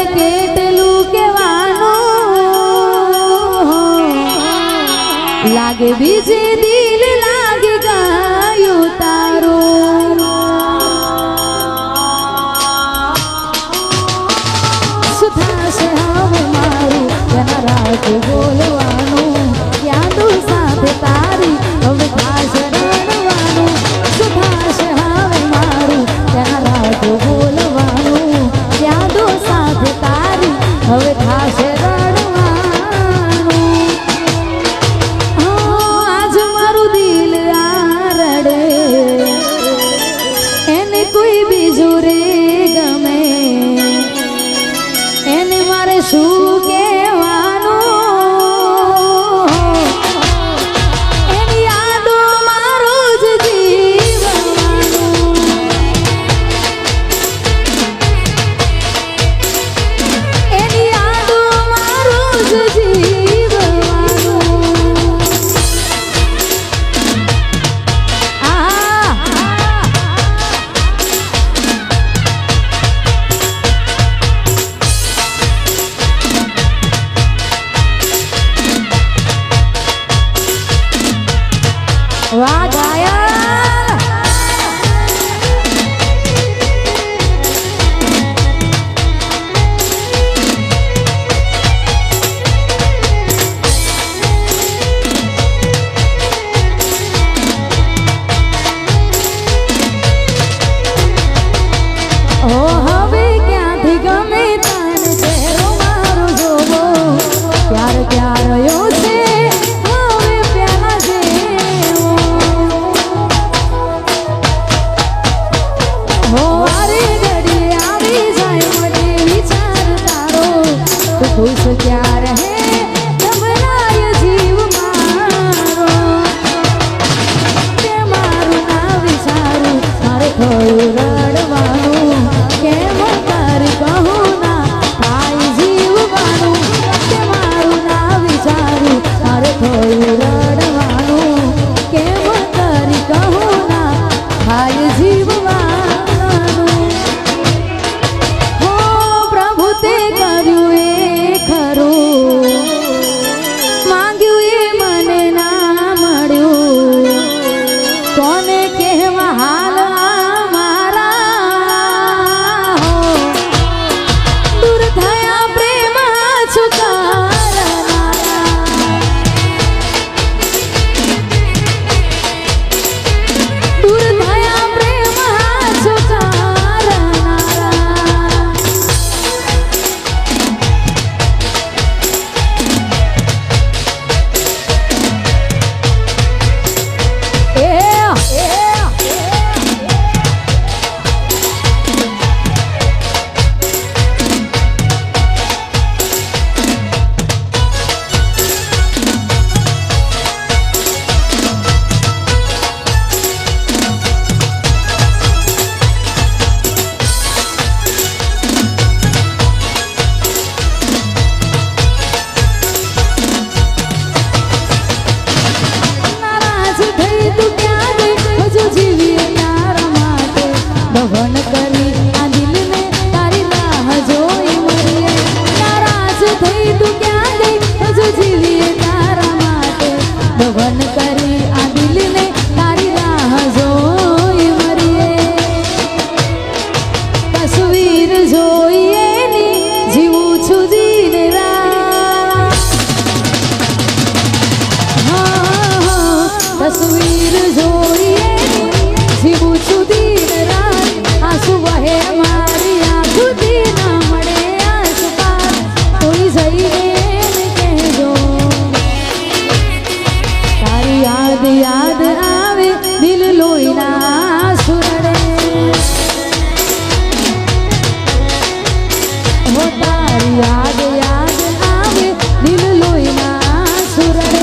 કેટલું કહેવાનું લાગે બીજે દિલ લાગે ગયું તારું સુધાશે હવે મારું તેના રાજ બોલવાનું યાદો સાથે તારી હવે ખાસ રણવાનું સુધાશે હવે મારું તેના રાજ બોલવાનું યાદો સાથે તારી હવે ખાસ રણવાનું આજ મારું દિલ આ રડે એને કોઈ બીજું રે ગમે એને મારે શું વાહ ગાયન ઓ હવે ક્યાંથી ગમે તને ચહેરો મારો જોવો ક્યાર ક્યારયો છે खुश क्या रहे घबराय जीव मारो के मारू ना विचारू मारे थोड़ું રડવાનું કેમ તારી કહું ના થાય જીવવાનું કે મારું ના વિચારું મારે થોડું રડવાનું કેમ તારી કહું ના થાય જીવવાનું હો પ્રભુ તે કર્યું તસવીર જોઈએ જીવું છું દિન રાત આંસુ વહે મારી આંખોથી ના મળે આંસુ પાર કોઈ જઈને કહેજો તારી યાદ યાદ આવે દિલ લોહીના સુરડે હો તારી યાદ યાદ આવે દિલ લોહીના સુરડે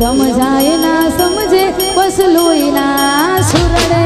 સમજાય ના સમજે બસ લોહીના સુરડે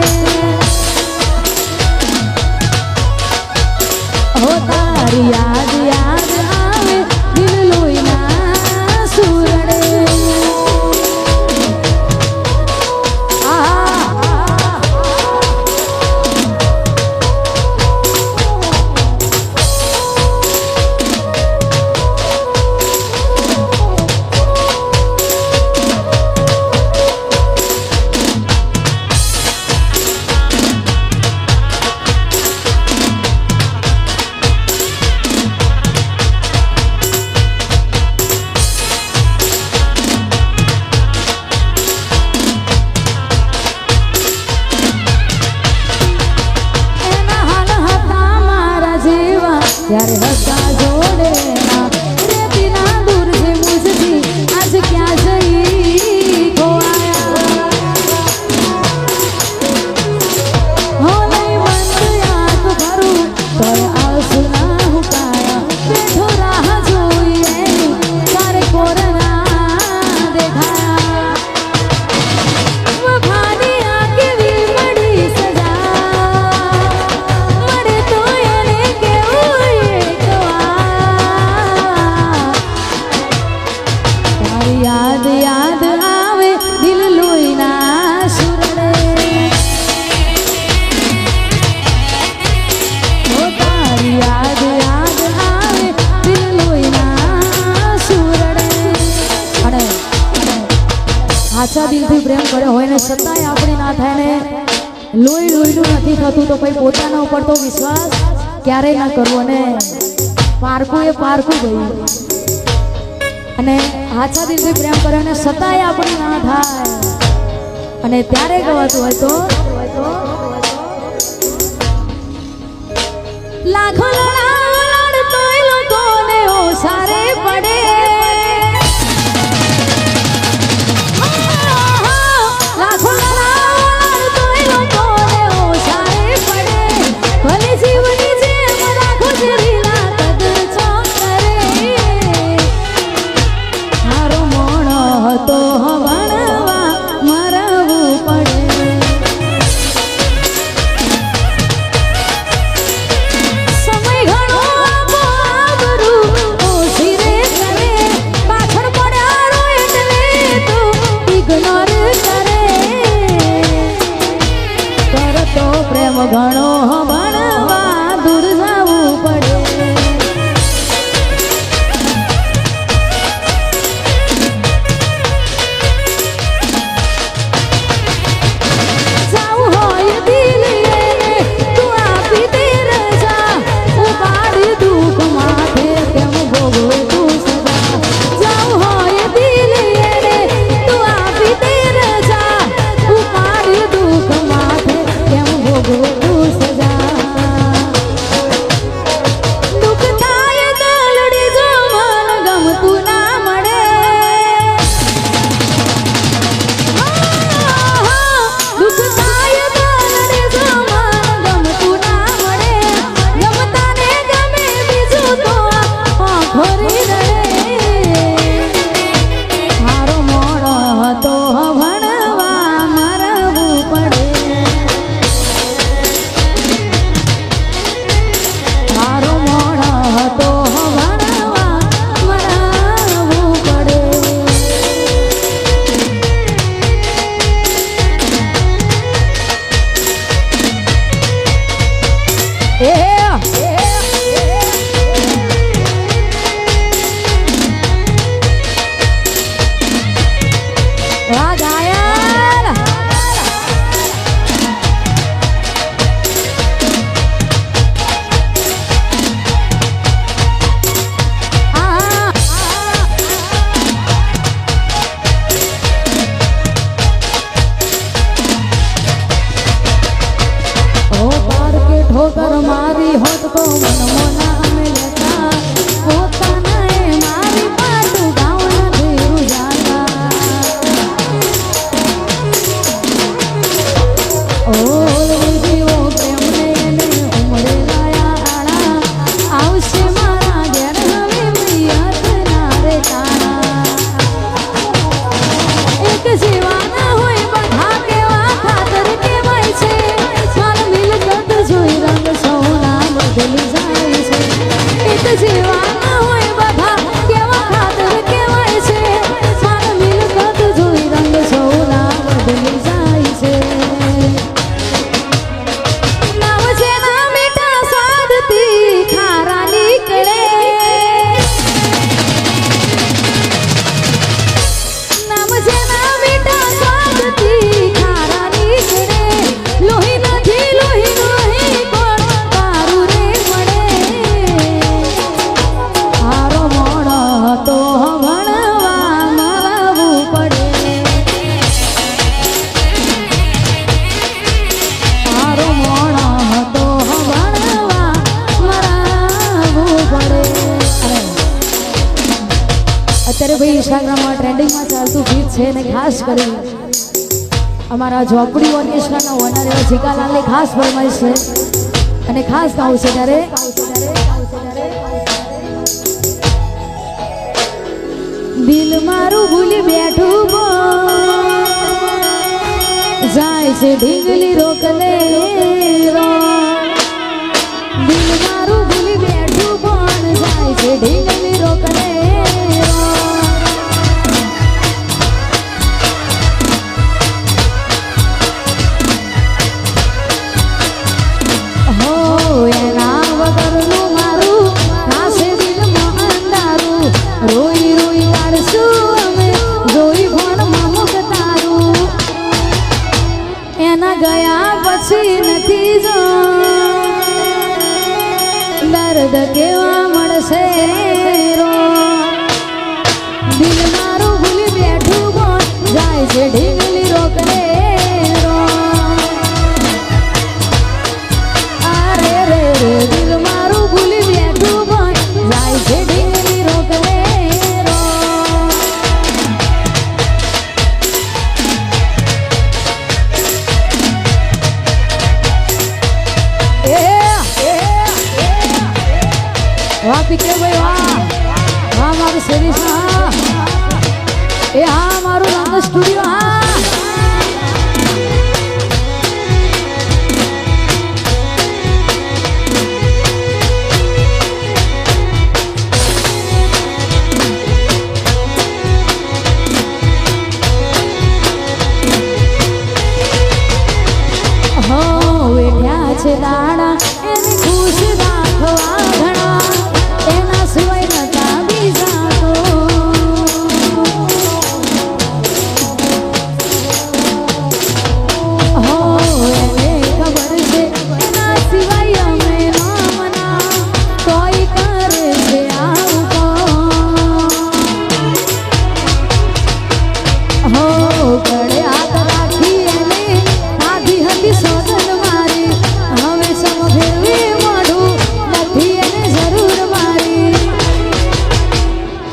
સાચા દિલથી પ્રેમ કર્યો હોય ને છતાંય આપણી ના થાય ને લોહીનું નથી થતું તો ભાઈ પોતાના ઉપર તો વિશ્વાસ ક્યારેય ના કરવો ને પારકું એ પારકું ગયું અને સાચા દિલથી પ્રેમ કર્યો ને છતાંય આપણી ના થાય અને ત્યારે ગવાતું હોય તો લાખો લડાડતોય લોકોને ઓસારે પડે લાખો લડાડતોય લોકોને ઓસારે પડે ભલે જીવની જેમ રાખો જરીલા કદર ચોકરે મારો મોણો હતો ભણવા મરવું પડે ઘણો ભણવા દૂર જવું પડે જાવું હોય દિલ લઈને તું આપી દે રજા ઉપાડી દુઃખ માથે કેમ ભોગવે તું સદા જાવું હોય દિલ લઈને તું આપી દે રજા ઉપાડી દુઃખ માથે કેમ ભોગવે ठोकर मारी होत तो मन मोना में लेता होता नहीं मारी बात गाँव न धीरू जाता जीवो प्रेम ने उमरे लाया आड़ा आवश्य मारा घेर हमें मियत ना रे तारा एक जीवाना होय बधा केवा खातर केवाय छे જોઈ રંગ સૌના બદલી જાય છે એક જીવાના હોય બધા કેવા ખાતર કેવાય છે માર મિલકત જોઈ રંગ સૌના બદલી જાય છે નામ છે ના મીઠા સ્વાદથી ખારા નીકળે નામ છે ના મીઠા સ્વાદથી ખારા નીકળે લોહી નથી લોહી અત્યારે ભાઈ ઇન્સ્ટાગ્રામમાં ટ્રેન્ડિંગમાં ચાલતું ગીત છે ને ખાસ કરી અમારા ઝોપડી ઓર્કેસ્ટ્રાના ઓનર એવા જીકાલાલની ખાસ ફરમાઈશ છે અને ખાસ ગાવું છે ત્યારે દિલ મારું ભૂલી બેઠું જાય છે ઢીંગલી રોકલે દિલ મારું ભૂલી બેઠું પણ જાય છે ઢીંગલી રોકલે રોઈ રોઈ કાઢશું અમે જોઈ ભણમાં મુકતા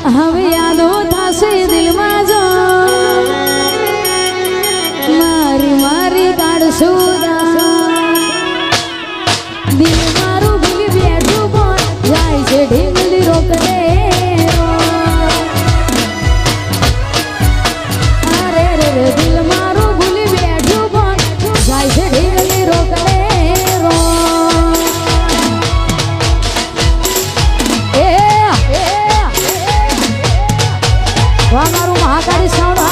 હવે યાદો થશે દિલમાં જો મારી મારી કાઢશું દિલ મારું ભૂલી બેઠું પણ જાય છે ઢીંગલી રોકને અરે રે રે દિલ મારું ભૂલી બેઠું પણ જાય છે ઢીંગલી રોકને મારું મહાકાળી સાઉન્ડ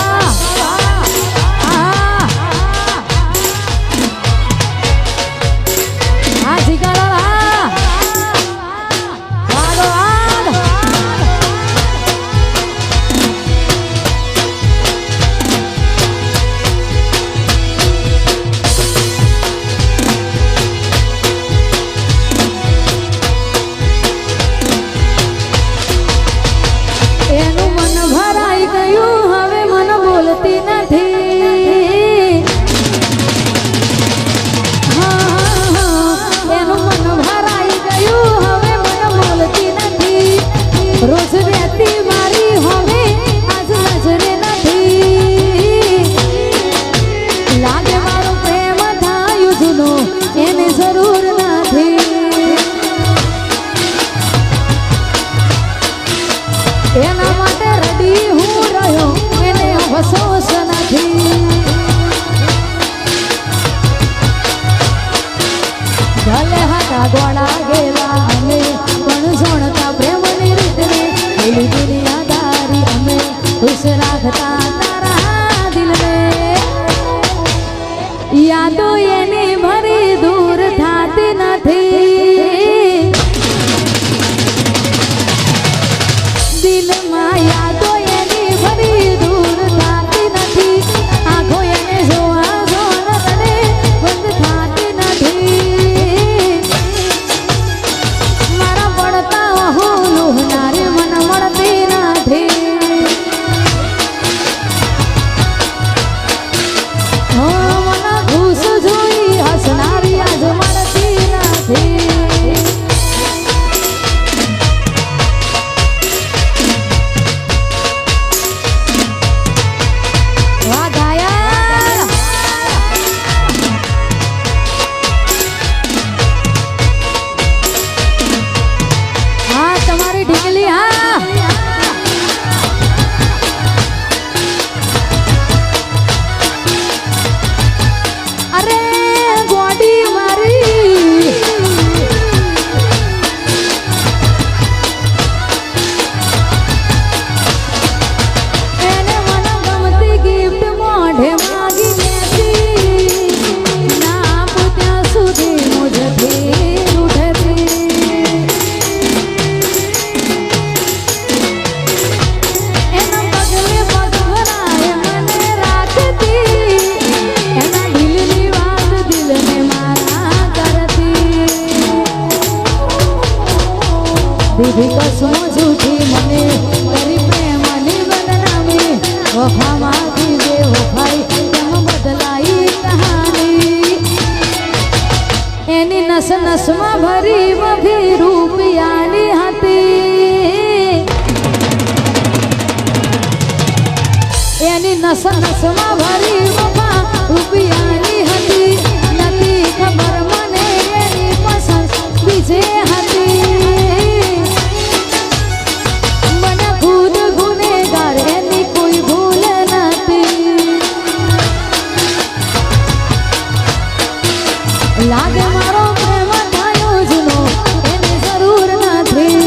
રોજ રહેતી મારી હવે આજ નજરે નથી લાગે મારો પ્રેમ થાયું જૂનો એને જરૂર નથી એના માટે રડી હું રહ્યો એને અફસોસ નથી ભલે હતા ગોળા ગેલા અમે પણ જોણતા પ્રેમની રીતને પેલી દુનિયાદારી અમે ખુશ રાખતા તારા દિલને યાદો એની ભરી દૂર થાતી નથી દિલમાં યાદો એની ભરી દૂર થાતી નથી આંખો એને જોવા જોન તને બંધ થાતી નથી મારા પડતા હું લોહનારે મન મળતી નથી હો મને ખુશ જોઈ હસનારી આજ મળતી નથી વાહ ગાયા હા તમારી ઢીંગલી હા અરે ગોડી મારી એને મને ગમતી ગિફ્ટ મોઢે માગી લેતી ના પૂછ્યા સુધી મુજથી રૂઠતી એના પગલે પગ ભરાય મને રાખતી એના દિલની વાત દિલને મારા કરતી દીદી કસમો જૂઠી મને કરી પ્રેમની બદનામી વફામાંથી જે વફાઈ તેમ બદલાઈ કહાની એની નસ નસમાં ભરી વફી રૂપિયાની હતી એની નસ નસમાં ભરી વફા રૂપિયાની હતી નથી ખબર મને એની પસંદ બીજે હતી મને ખુદ ગુનેગાર એની કોઈ ભૂલ નથી લાગે મારો પ્રેમ થયો જૂનો એની જરૂર નથી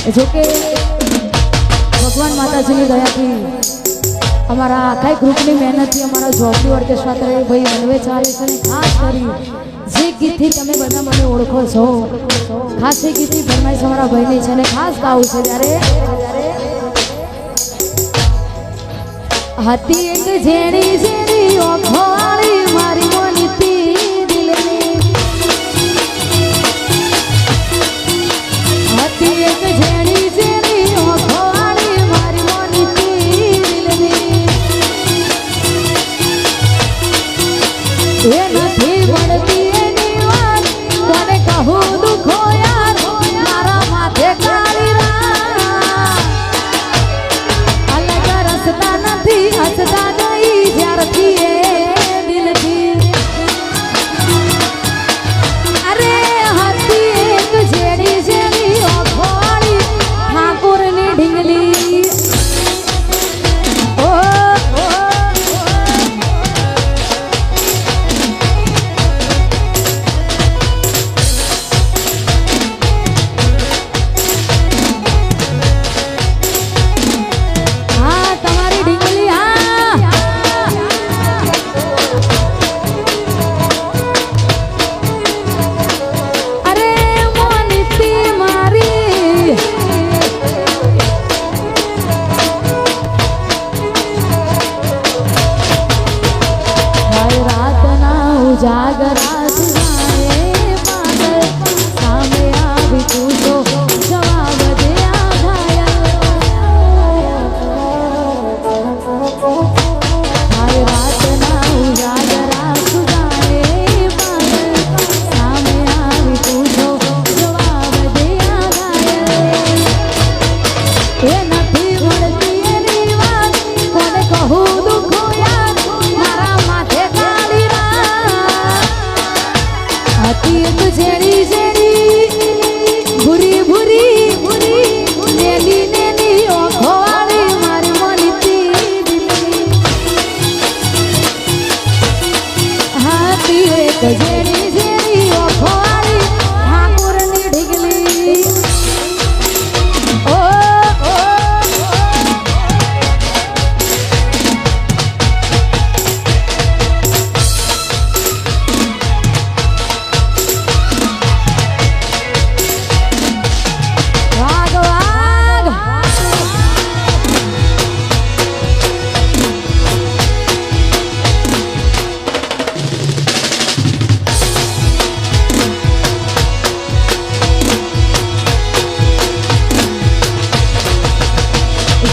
જોકે ભગવાન માતાજીની દયાથી અમારા આખા ગ્રુપની મહેનતથી અમારા જોબની ઓર્કેસ્ટ્રા તરફ ભાઈ હલવે ચાલે છે અને ખાસ કરી જે ગીતથી તમે બધા મને ઓળખો છો ખાસ એ ગીતની ફરમાઈશ અમારા ભાઈની છે અને ખાસ ગાવું છે ત્યારે હતી એક ઝેણી ઝેણી ઓખોળી મારી મોનીતી દિલની હતી એક ઝેણી ઝેણી ઓખોળી મારી મોનીતી દિલની એ નથી મળતી એની વાત કોને કહું દુખો યાર મારા માથે કાળી રાત અલગ રસ્તા નથી હસતા નહીં જ્યારથી એ દિલથી અરે હતી એક ઝેડી ઝેડી ઓખોળી ઠાકોરની ઢીંગલી ઓ જાગરા સુનાએ પાગલ સામે આવી તું તો જવાબ દે આ ઘાયલ હાય રાતના ઉજાગરા સુનાએ પાગલ સામે આવી તું તો જવાબ દે આ ઘાયલ એ નથી મળતી એની વાત કોને કહું દુખો યાર મારા માથે કાળી હતી એક ઝેડી ઝેડી ભૂરી ભૂરી ભૂરી નેલી નેલી ઓખોવાળી મારી મોનીતી દિલની હતી એક ઝેડી ઝેડી ઓખોવાળી ઠાકોરની ઢીંગલી ઓ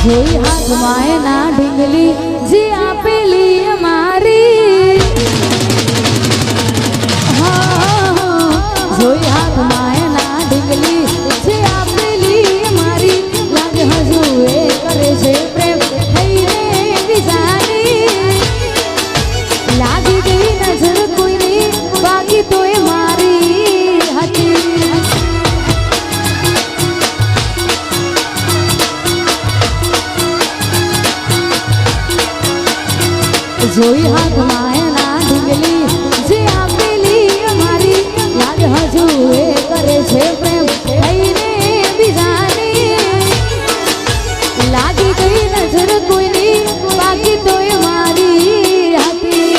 જોઈ હાથમાં એના ઢીંગલી જે આપેલી અમારી જોઈ હાથમાં એના ઢીંગલી જે આપેલી અમારી લાગે હજુ એ કરે છે પ્રેમ થઈને બીજાની લાગી ગઈ નજર કોઈની બાકી તો એ મારી હતી જોઈ હાથમાં એના ઢીંગલી જે આપેલી અમારી યાદ હજુ એ કરે છે પ્રેમ થઈને બીજાની લાગી ગઈ નજર કોઈની બાકી તો એ મારી હતી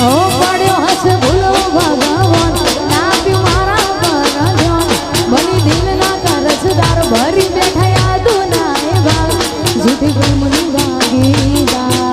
ઓ પડ્યો હશે ભૂલો ભગવાન નાપ્યું મારા પર ધ્યાન બની દિલના કરજદાર ભરી બેઠા યાદો ના ભાગ જૂઠી પ્રેમની ભાગીદાર